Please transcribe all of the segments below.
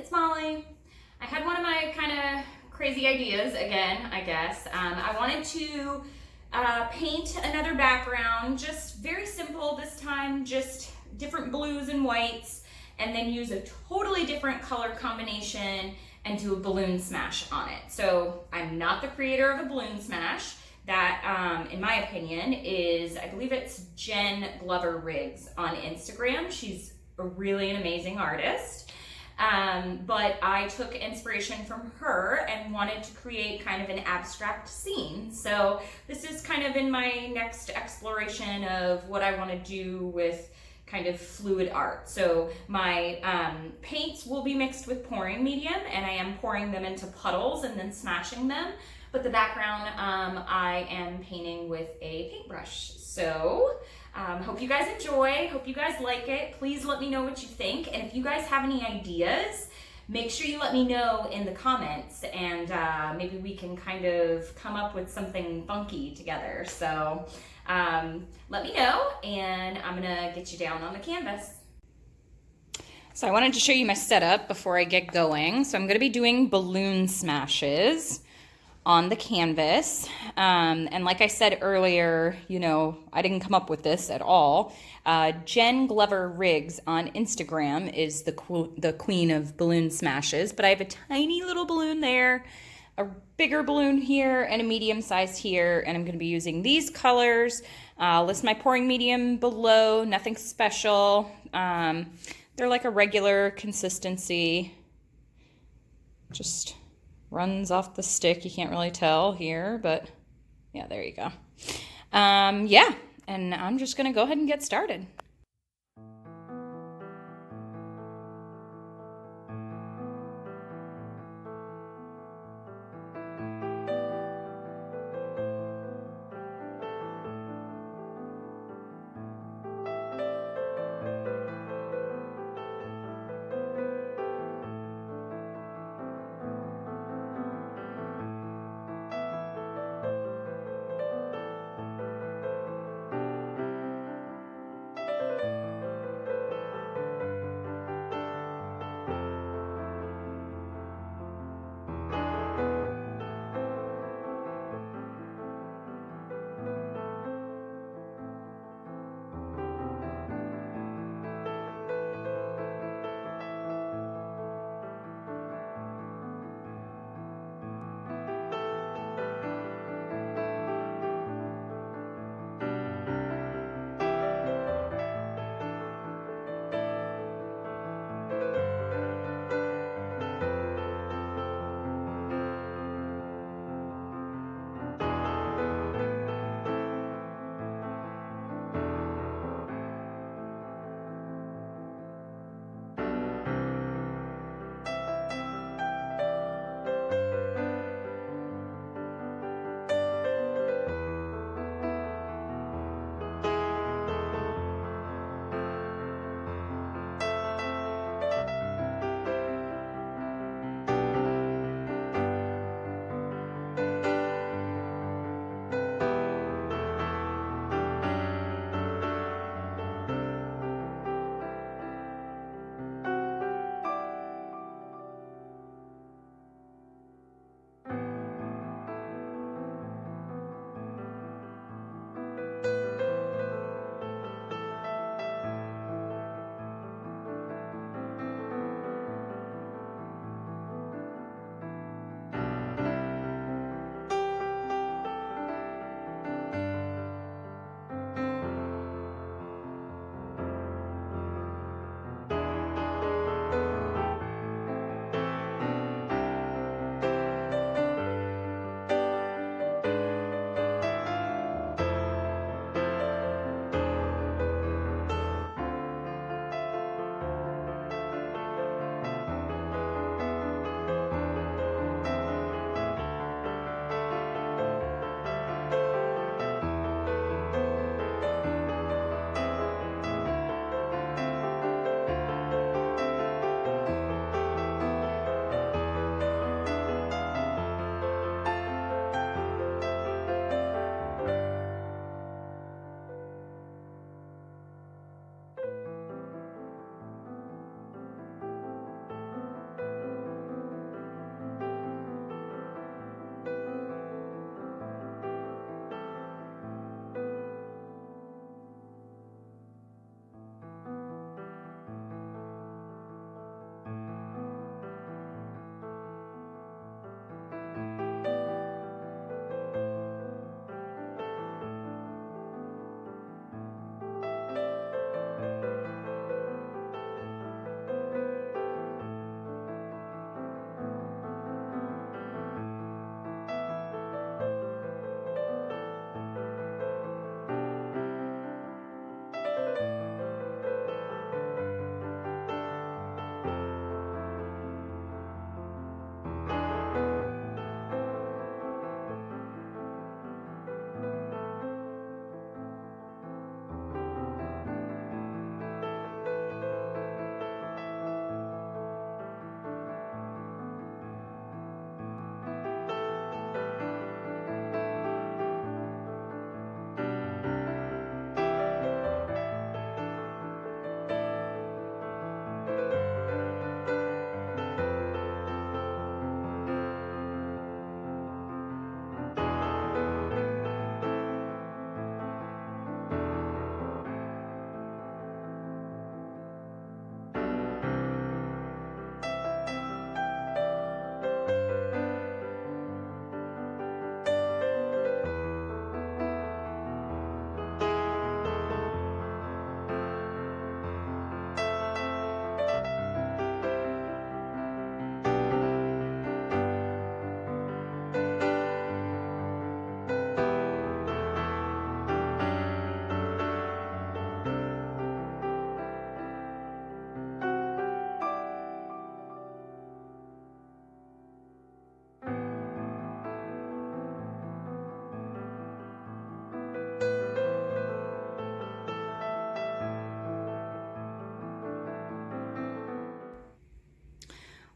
it's Molly. I had one of my kind of crazy ideas again, I guess. I wanted to paint another background, just very simple this time, just different blues and whites, and then use a totally different color combination and do a balloon smash on it. So I'm not the creator of a balloon smash. That, in my opinion, is, I believe it's Jen Glover Riggs on Instagram. She's really an amazing artist. But I took inspiration from her and wanted to create kind of an abstract scene. So this is kind of in my next exploration of what I want to do with kind of fluid art. So my paints will be mixed with pouring medium, and I am pouring them into puddles and then smashing them. But the background, I am painting with a paintbrush. So hope you guys enjoy, hope you guys like it. Please let me know what you think. And if you guys have any ideas, make sure you let me know in the comments, and maybe we can kind of come up with something funky together. So let me know, and I'm gonna get you down on the canvas. So I wanted to show you my setup before I get going. So I'm gonna be doing balloon smashes on the canvas. And like I said earlier, you know, I didn't come up with this at all. Jen Glover Riggs on Instagram is the queen of balloon smashes, but I have a tiny little balloon there, a bigger balloon here, and a medium size here, and I'm gonna be using these colors. List my pouring medium below, nothing special. They're like a regular consistency, just runs off the stick. You can't really tell here, but yeah, there you go. Yeah, and I'm just gonna go ahead and get started.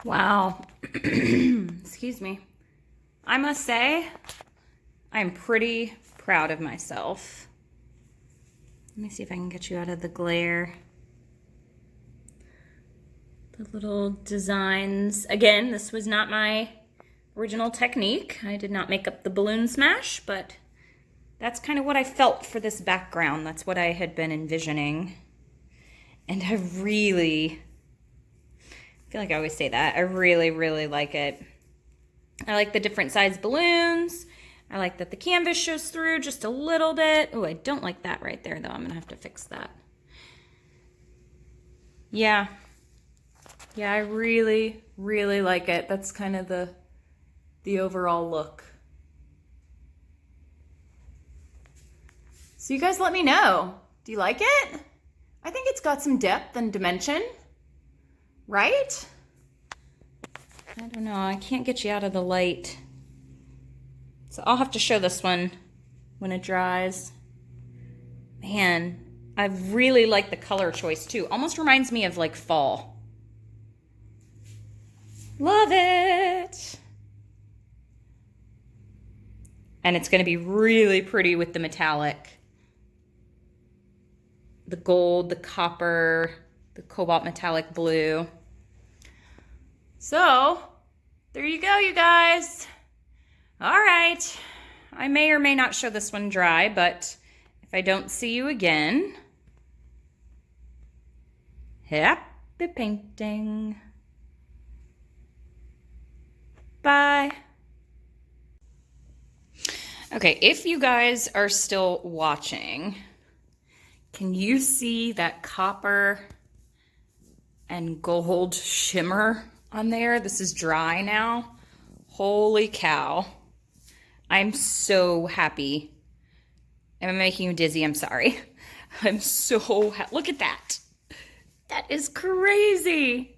Wow. Excuse me. I must say, I'm pretty proud of myself. Let me see if I can get you out of the glare. The little designs. Again, this was not my original technique. I did not make up the balloon smash, but that's kind of what I felt for this background. That's what I had been envisioning. And I really feel like I always say that. I really, really like it. I like the different size balloons. I like that the canvas shows through just a little bit. Oh, I don't like that right there, though. I'm going to have to fix that. Yeah. Yeah, I really, really like it. That's kind of the overall look. So you guys let me know. Do you like it? I think it's got some depth and dimension, right? I don't know. I can't get you out of the light. So I'll have to show this one when it dries. Man, I really like the color choice too. Almost reminds me of like fall. Love it. And it's going to be really pretty with the metallic. The gold, the copper, the cobalt metallic blue. So, there you go, you guys. All right. I may or may not show this one dry, but if I don't see you again, happy painting. Bye. Okay, if you guys are still watching, can you see that copper and gold shimmer on there? This is dry now. Holy cow. I'm so happy. Am I making you dizzy? I'm sorry. I'm so happy. Look at that. That is crazy.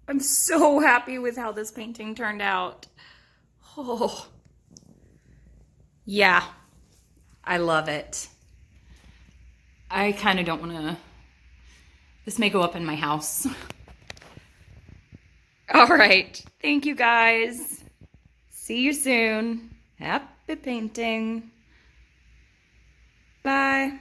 I'm so happy with how this painting turned out. Oh. Yeah. I love it. I kind of don't want to... This may go up in my house. All right. Thank you, guys. See you soon. Happy painting. Bye.